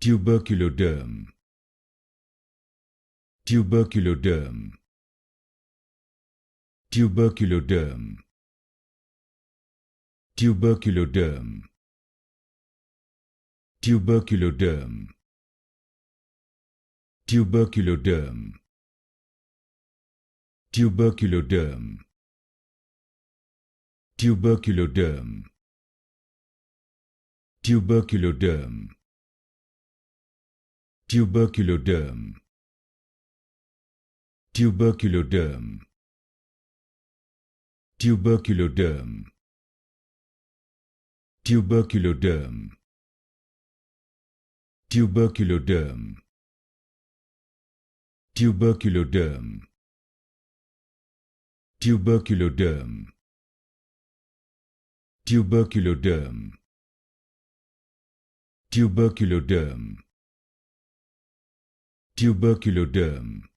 Tuberculoderm. Tuberculoderm. Tuberculoderm. Tuberculoderm. Tuberculoderm. Tuberculoderm. Tuberculoderm. Tuberculoderm. Tuberculoderm. Tuberculoderm. Tuberculoderm. Tuberculoderm. Tuberculoderm. Tuberculoderm. Tuberculoderm. Tuberculoderm. Tuberculoderm. Tuberculoderm. Tuberculoderm.